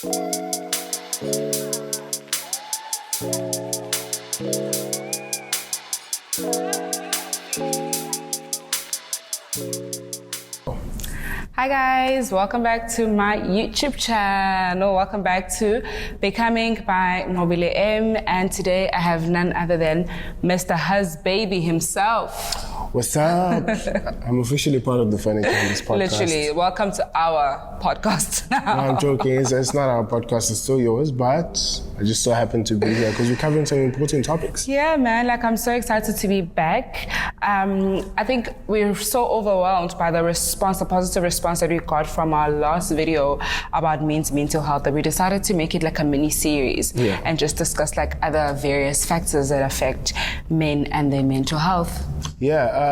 Hi guys, welcome back to my YouTube channel. Welcome back to Becoming by Nqobileh M, and today I have none other than Mr. Husbae himself. What's up? I'm officially part of the Furniture on this podcast. Literally, welcome to our podcast now. No, I'm joking. It's not our podcast, it's still yours, but I just so happen to be here because we're covering some important topics. Yeah, man, like I'm so excited to be back. I think we're so overwhelmed by the positive response that we got from our last video about men's mental health that we decided to make it like a mini series and just discuss like other various factors that affect men and their mental health. Yeah,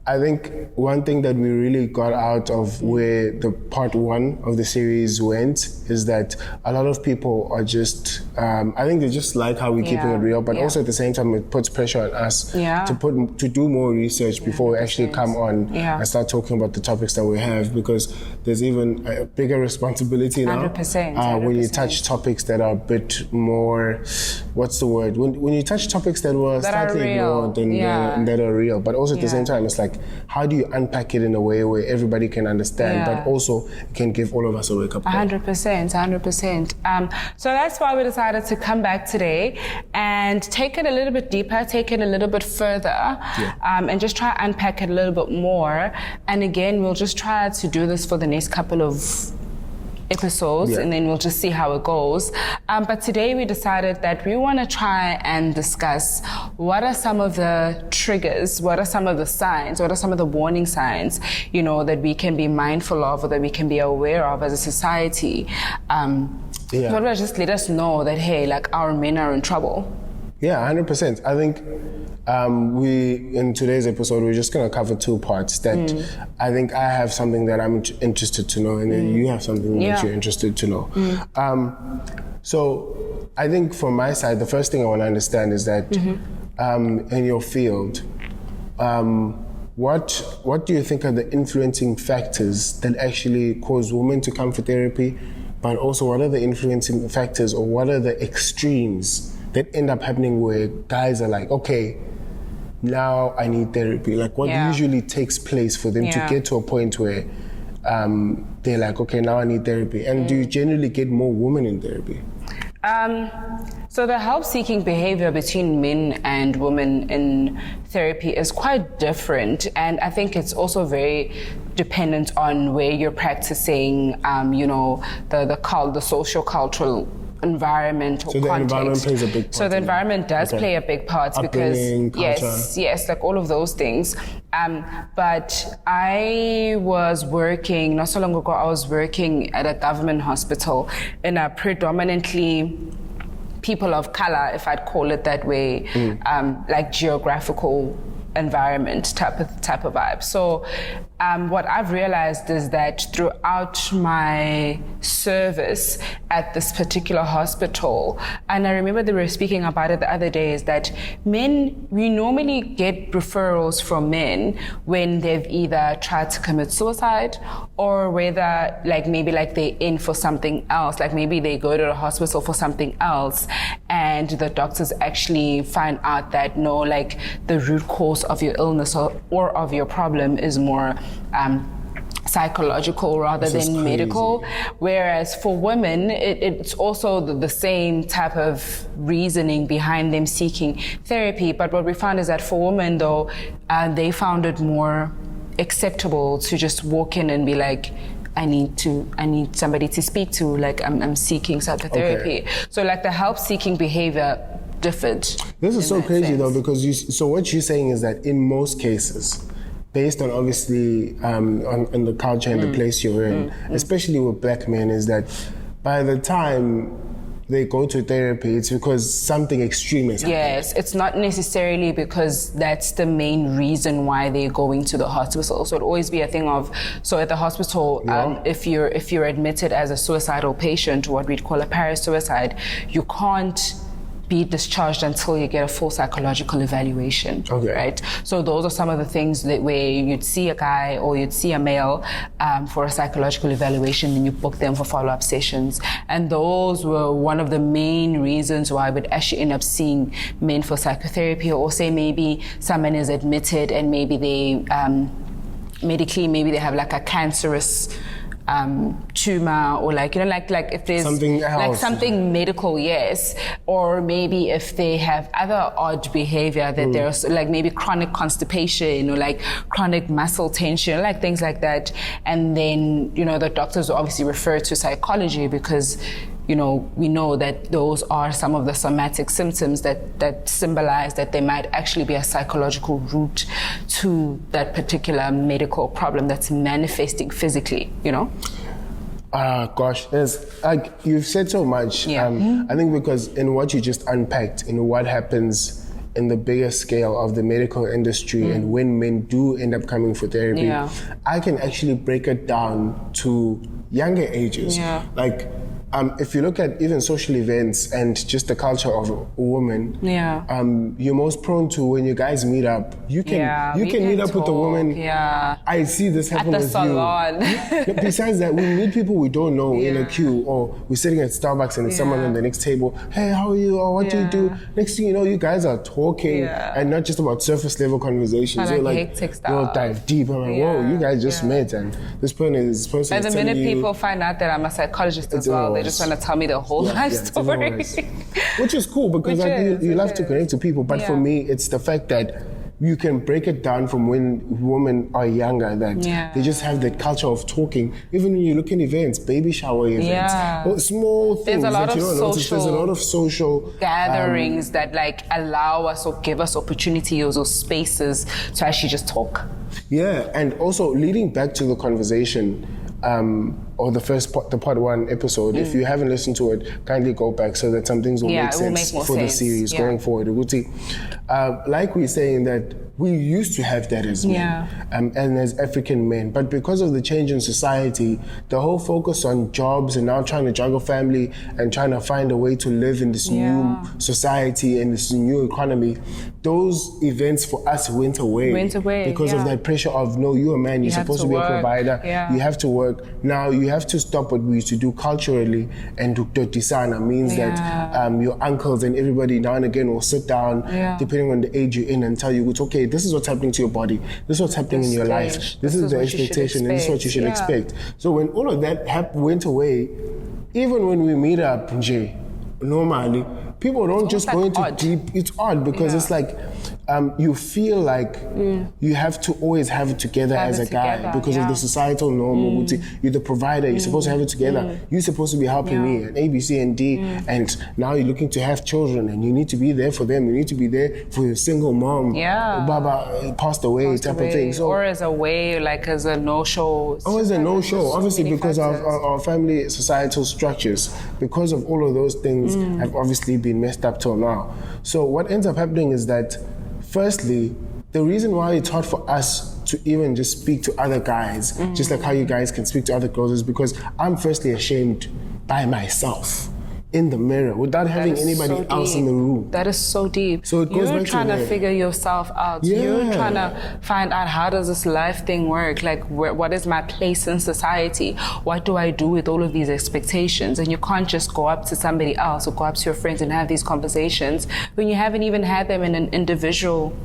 I think one thing that we really got out of where the part one of the series went is that a lot of people are just, I think they just like how we're keeping it real, but also at the same time it puts pressure on us to do more research before we actually come on and start talking about the topics that we have, because there's even a bigger responsibility now 100%. When you touch topics that are a bit more, what's the word? When you touch topics that were slightly ignored and that are real, but also at the same time it's like, how do you unpack it in a way where everybody can understand, but also can give all of us a wake-up call? 100%. So that's why we decided to come back today and take it a little bit deeper, take it a little bit further, and just try to unpack it a little bit more. And again, we'll just try to do this for the next couple of episodes and then we'll just see how it goes. But today we decided that we want to try and discuss what are some of the triggers, what are some of the signs, what are some of the warning signs, you know, that we can be mindful of or that we can be aware of as a society. What will just let us know that, hey, like our men are in trouble. Yeah, 100%. I think in today's episode, we're just going to cover two parts that I think I have something that I'm interested to know, and then you have something that you're interested to know. So I think from my side, the first thing I want to understand is that in your field, what do you think are the influencing factors that actually cause women to come for therapy, but also what are the influencing factors or what are the extremes that end up happening where guys are like, okay, now I need therapy? Like what usually takes place for them to get to a point where they're like, okay, now I need therapy? And do you generally get more women in therapy? So the help-seeking behavior between men and women in therapy is quite different, and I think it's also very dependent on where you're practicing, you know, the social cultural environmental context. The environment plays a big part. So the environment does play a big part because yes, like all of those things. But I was working not so long ago. I was working at a government hospital in a predominantly people of color, if I'd call it that way, like geographical environment type of vibe. So what I've realized is that throughout my service at this particular hospital, and I remember they were speaking about it the other day, is that men, we normally get referrals from men when they've either tried to commit suicide or whether maybe they're in for something else, like maybe they go to the hospital for something else and the doctors actually find out that no, like the root cause of your illness or of your problem is more psychological rather than medical. Whereas for women, it's also the same type of reasoning behind them seeking therapy. But what we found is that for women, though, they found it more acceptable to just walk in and be like, I need somebody to speak to, like I'm seeking psychotherapy. So like the help-seeking behavior differed. This is so crazy though, because so what you're saying is that in most cases, based on obviously on the culture and the place you're in, especially with black men, is that by the time they go to therapy, it's because something extreme is happening. Yes, it's not necessarily because that's the main reason why they're going to the hospital. So it'll always be a thing of, so at the hospital, if you're admitted as a suicidal patient, what we'd call a parasuicide, you can't be discharged until you get a full psychological evaluation. Okay. Right? So those are some of the things that where you'd see a guy or you'd see a male for a psychological evaluation, and you book them for follow-up sessions. And those were one of the main reasons why I would actually end up seeing men for psychotherapy, or say maybe someone is admitted and maybe they medically, maybe they have like a cancerous tumor, or like if there's something else, like something medical, yes, or maybe if they have other odd behavior that there's like maybe chronic constipation or like chronic muscle tension, like things like that. And then the doctors will obviously refer to psychology, because we know that those are some of the somatic symptoms that symbolize that there might actually be a psychological root to that particular medical problem that's manifesting physically, Gosh, like you've said so much. Yeah. I think because in what you just unpacked, in what happens in the bigger scale of the medical industry and when men do end up coming for therapy, I can actually break it down to younger ages. Yeah. Like, if you look at even social events and just the culture of a woman, you're most prone to, when you guys meet up, you can meet up with a woman. Yeah. I see this happen at the with salon. you. Besides that, we meet people we don't know in a queue, or we're sitting at Starbucks and there's someone on the next table. Hey, how are you? Or what do you do? Next thing you know, you guys are talking, and not just about surface level conversations. You're like, you'll dive deep. I'm like, whoa, you guys just met, and this person is And the minute people find out that I'm a psychologist as well, they just want to tell me the whole life story. Which is cool, because you love to connect to people. But for me, it's the fact that you can break it down from when women are younger, that they just have that culture of talking. Even when you look at events, baby shower events, small things there's a lot that you don't notice. There's a lot of social gatherings that like allow us or give us opportunities or spaces to actually just talk. Yeah, and also leading back to the conversation, or the first part, the part 1 episode. If you haven't listened to it, kindly go back so that some things will make sense for the series going forward. Like we're saying that we used to have that as men and as African men, but because of the change in society, the whole focus on jobs and now trying to juggle family and trying to find a way to live in this new society and this new economy, those events for us went away because of that pressure of, no, you're a man, you're supposed to be a provider, you have to work. Now you have to stop what we used to do culturally, and Dotisana means that your uncles and everybody now and again will sit down, depending on the age you're in, and tell you, it's okay, this is what's happening to your body, this is what's happening in your life, this is the expectation, and this is what you should expect. So when all of that went away, even when we meet up, normally, people don't just go into deep. It's odd because it's like you feel like you have to always have it together as a guy because of the societal norm. You're the provider. You're supposed to have it together. You're supposed to be helping me and A, B, C, and D. And now you're looking to have children, and you need to be there for them. You need to be there for your single mom. Baba passed away type of thing. So, or as a way, like as a no-show. Oh, as a no-show. Obviously, because of our family societal structures, because of all of those things have obviously been messed up till now. So what ends up happening is that, firstly, the reason why it's hard for us to even just speak to other guys, just like how you guys can speak to other girls, is because I'm firstly ashamed by myself in the mirror without having anybody else in the room. That is so deep. So it goes You're back trying to to figure yourself out. You're trying to find out, how does this life thing work? Like, what is my place in society? What do I do with all of these expectations? And you can't just go up to somebody else or go up to your friends and have these conversations when you haven't even had them in an individual.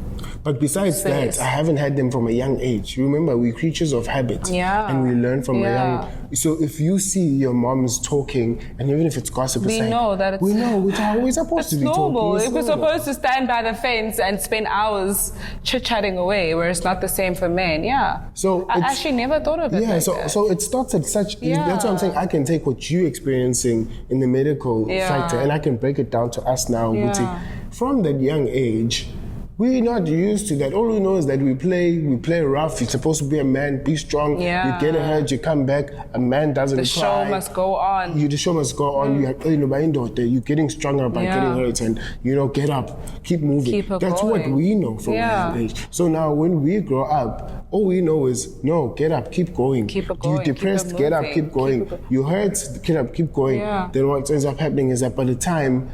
But besides that, I haven't had them from a young age. Remember, we're creatures of habit. And we learn from a young... So if you see your moms talking, and even if it's gossip, we know that it's... We know, we're supposed to be normal. talking. We're supposed to stand by the fence and spend hours chit-chatting away, where it's not the same for men. So I actually never thought of it like that. So it starts at such... That's what I'm saying. I can take what you're experiencing in the medical factor, and I can break it down to us now. From that young age, we're not used to that. All we know is that we play rough. You're supposed to be a man, be strong. You get hurt, you come back. A man doesn't cry. The show must go on. The show must go on. You're getting stronger by getting hurt, and get up, keep moving. That's what we know from a young age. So now when we grow up, all we know is, no, get up, keep going. You're depressed, get up, keep going. You hurt, get up, keep going. Then what ends up happening is that by the time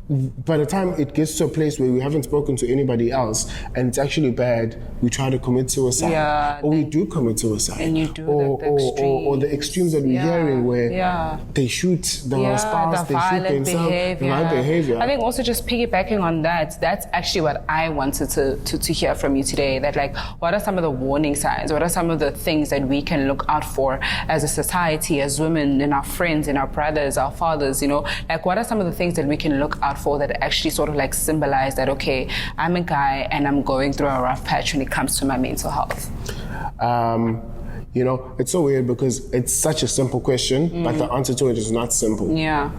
by the time it gets to a place where we haven't spoken to anybody else and it's actually bad, we try to commit suicide. Or we do commit suicide. And you do or the extremes that we're hearing where they shoot the spouse, they shoot themselves, the violent behavior. I think also just piggybacking on that, that's actually what I wanted to hear from you today, that like, what are some of the warning signs? What are some of the things that we can look out for as a society, as women, and our friends, and our brothers, our fathers, you know, like what are some of the things that we can look out for that actually sort of like symbolize that, okay, I'm a guy and I'm going through a rough patch when it comes to my mental health? You know, it's so weird because it's such a simple question, but the answer to it is not simple. Yeah.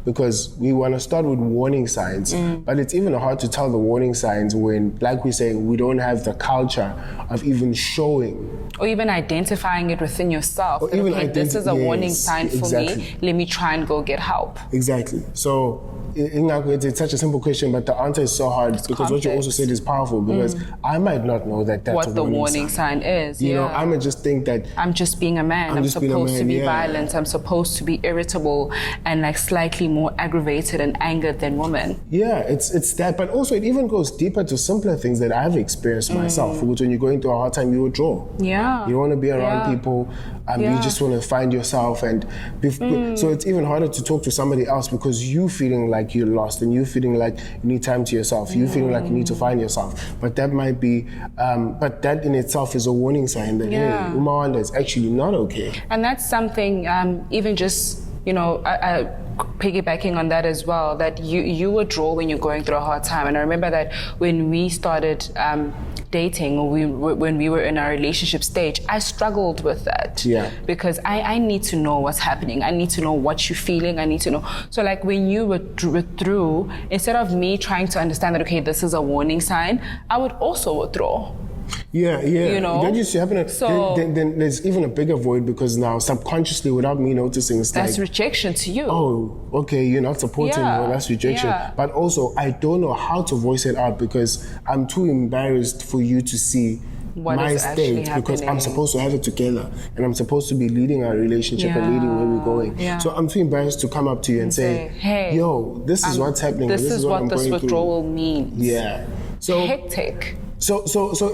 Because we want to start with warning signs, but it's even hard to tell the warning signs when, like we're saying, we don't have the culture of even showing. Or even identifying it within yourself. Or even this is a warning sign for me. Let me try and go get help. Exactly. So, it's such a simple question, but the answer is so hard because complex. What you also said is powerful because I might not know that that's what the warning sign is. You know, I might just think that I'm just being a man. I'm supposed to be violent. I'm supposed to be irritable and like slightly more aggravated and angered than women. Yeah, it's that, but also it even goes deeper to simpler things that I've experienced myself. Which when you're going through a hard time, you withdraw. Yeah, you don't want to be around people. You just want to find yourself, and so it's even harder to talk to somebody else because you feeling like you're lost and you feeling like you need time to yourself. You feeling like you need to find yourself. But that might be, but that in itself is a warning sign that hey, Umawanda is actually not okay. And that's something, even just, you know, piggybacking on that as well, that you withdraw when you're going through a hard time. And I remember that when we started dating, or when we were in our relationship stage, I struggled with that. Yeah. Because I need to know what's happening. I need to know what you're feeling. I need to know. So like when you withdrew, instead of me trying to understand that, okay, this is a warning sign, I would also withdraw. Yeah. You know? That used to happen. So, then there's even a bigger void because now subconsciously, without me noticing, it's that's like, rejection to you. Oh, okay, you're not supporting me. Well, that's rejection. Yeah. But also, I don't know how to voice it out because I'm too embarrassed for you to see what my state because I'm supposed to have it together and I'm supposed to be leading our relationship and leading where we're going. Yeah. So I'm too embarrassed to come up to you and say, hey, yo, this is what's happening. This is what this withdrawal means. Yeah. So hectic. So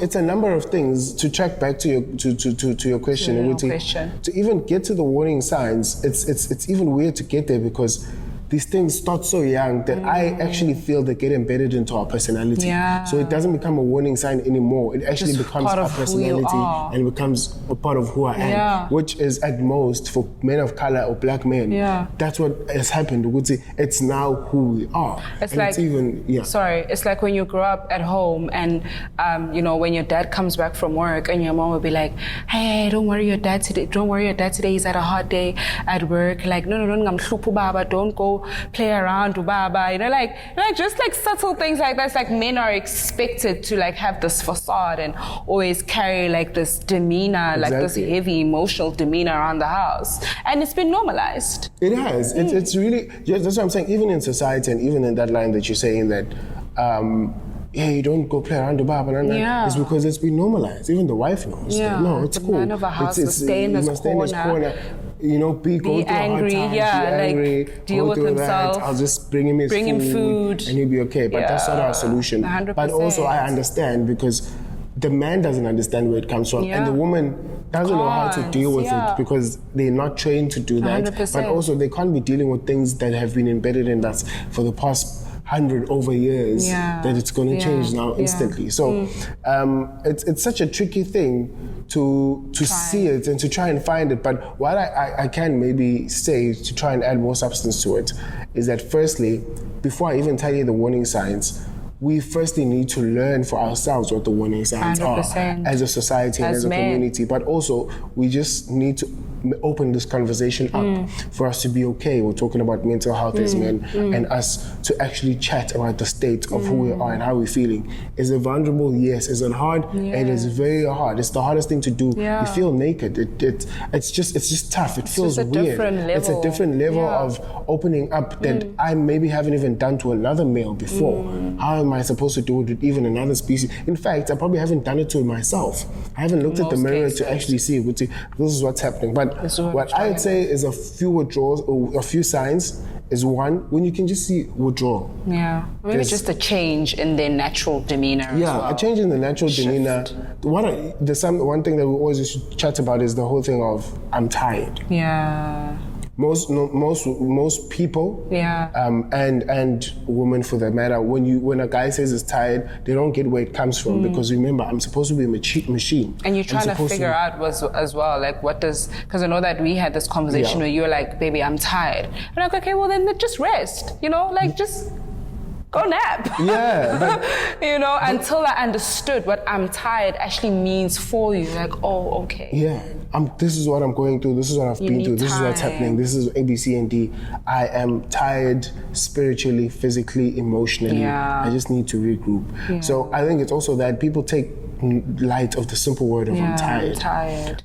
it's a number of things to track back to your question. To even get to the warning signs, it's even weird to get there because these things start so young that I actually feel they get embedded into our personality. Yeah. So it doesn't become a warning sign anymore. It actually becomes our personality and it becomes a part of who I am, which is at most for men of color or black men. Yeah. That's what has happened. It's now who we are. It's like it's like when you grow up at home and you know, when your dad comes back from work and your mom will be like, hey, don't worry your dad today. He's had a hard day at work. Like, no, baba, don't go play around with baba, you know, like just like subtle things like that. It's like men are expected to like have this facade and always carry like this demeanor, like this heavy emotional demeanor around the house, and it's been normalized. It has. It's really, that's what I'm saying. Even in society and even in that line that you're saying that you don't go play around the bar, it's because it's been normalized. Even the wife knows. Yeah. No, it's cool. The man of a house will stay in this corner. You know, go through angry, hard times, be angry, deal with himself. I'll just bring him food, and he'll be okay. But that's not our solution. 100%. But also, I understand because the man doesn't understand where it comes from, and the woman doesn't know how to deal with it because they're not trained to do that. 100%. But also, they can't be dealing with things that have been embedded in us for the past 100 over years that it's going to change now instantly. So it's such a tricky thing to see it and to try and find it. But what I can maybe say to try and add more substance to it is that firstly, before I even tell you the warning signs, we firstly need to learn for ourselves what the warning signs 100%. Are as a society and as a community. But also, we just need to open this conversation up for us to be okay. We're talking about mental health as men and us to actually chat about the state of who we are and how we're feeling. Is it vulnerable? Yes. Is it hard? It is very hard. It's the hardest thing to do. You feel naked. It's just tough. It feels weird. It's a different level of opening up that I maybe haven't even done to another male before. How am I supposed to do it with even another species? In fact, I probably haven't done it to myself. I haven't looked at the mirror to actually see this is what's happening. But what I would say is a few withdrawals, or a few signs is one, when you can just see withdrawal. Yeah. Maybe just a change in their natural demeanor as well. A change in the natural demeanor. One thing that we always used to chat about is the whole thing of, I'm tired. Yeah. Most people, and women for that matter, when a guy says he's tired, they don't get where it comes from, because remember, I'm supposed to be a machine. And you're trying to figure out as well, like because I know that we had this conversation where you were like, baby, I'm tired. I'm like, okay, well then just rest, just go nap. Yeah. Until I understood what I'm tired actually means for you. Like, oh, okay. Yeah. This is what I'm going through. This is what I've been through. This is what's happening. This is A, B, C, and D. I am tired spiritually, physically, emotionally. Yeah. I just need to regroup. Yeah. So I think it's also that people take light of the simple word of I'm tired.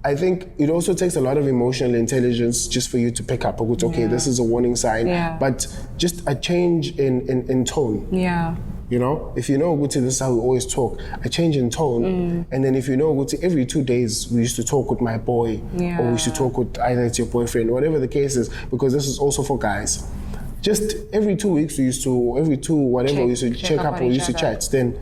I think it also takes a lot of emotional intelligence just for you to pick up, okay, this is a warning sign. Yeah. But just a change in tone. Yeah. If you know, Guti, this is how we always talk, a change in tone. And then if you know, Guti, every 2 days we used to talk with my boy, or we used to talk with either it's your boyfriend, whatever the case is, because this is also for guys. Just every 2 weeks we used to, we used to check up or we used to chat. Then,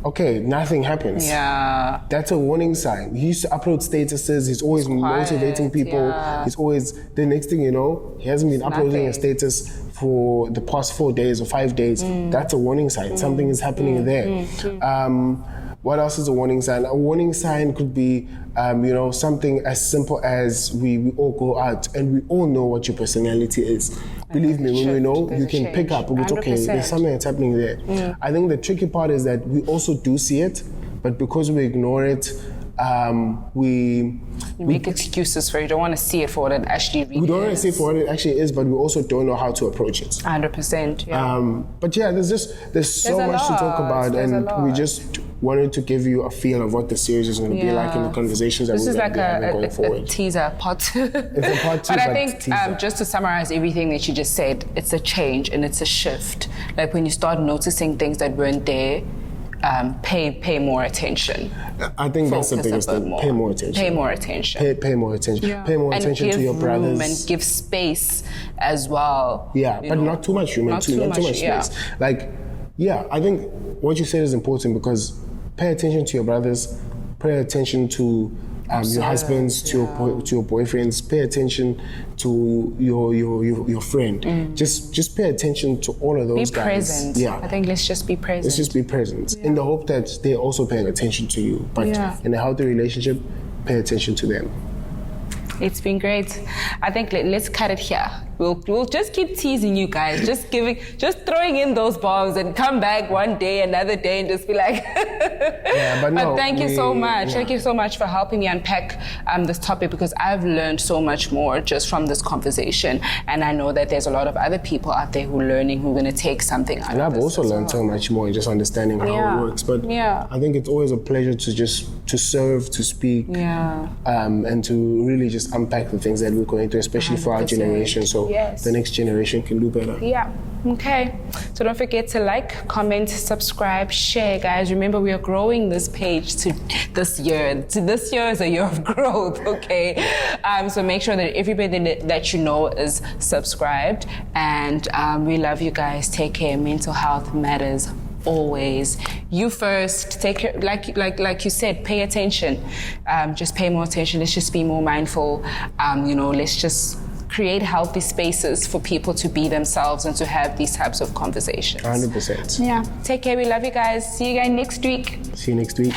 okay, nothing happens. Yeah. That's a warning sign. He used to upload statuses. He's always motivating people. Yeah. He's always, the next thing you know, he hasn't been uploading a status for the past 4 days or 5 days. That's a warning sign. Something is happening there. What else is a warning sign? A warning sign could be, something as simple as we all go out and we all know what your personality is. Believe me, when we know, you can pick up. Okay, there's something that's happening there. I think the tricky part is that we also do see it, but because we ignore it, we make excuses for it. You don't want to see it for what it actually really is. We don't want to see it for what it actually is, but we also don't know how to approach it. 100%. Yeah. But yeah, there's so much to talk about, and we just wanted to give you a feel of what the series is going to be like in the conversations that we're going to be having going forward. This is like a teaser, part 2. It's a part 2, but I think just to summarize everything that you just said, it's a change and it's a shift. Like when you start noticing things that weren't there, pay more attention. I think that's the biggest thing. Pay more attention. Pay more attention. Pay more attention. Yeah. Pay more attention to your brothers. And give space as well. Yeah, but not too much, not too much space. I think what you said is important, because pay attention to your brothers, pay attention to your husbands, to your boyfriends, pay attention to your friend. Just pay attention to all of those guys. Be present. Yeah. I think let's just be present. Let's just be present in the hope that they're also paying attention to you. But in a healthy relationship, pay attention to them. It's been great. I think let's cut it here. We'll just keep teasing you guys, just throwing in those bombs and come back one day, another day, and just be like. But thank you so much. Yeah. Thank you so much for helping me unpack this topic, because I've learned so much more just from this conversation, and I know that there's a lot of other people out there who are learning, who are going to take something out of this. And I've also learned so much more in just understanding how it works. But I think it's always a pleasure to serve, to speak, and to really just unpack the things that we're going through, especially 100%. For our generation. So the next generation can do better. Yeah. Okay. So don't forget to like, comment, subscribe, share, guys. Remember, we are growing this page to this year. This year is a year of growth, okay? So make sure that everybody that you know is subscribed. And we love you guys. Take care. Mental health matters always. You first. Take care. Like you said, pay attention. Just pay more attention. Let's just be more mindful. Let's just create healthy spaces for people to be themselves and to have these types of conversations. 100%. Yeah. Take care. We love you guys. See you guys next week. See you next week.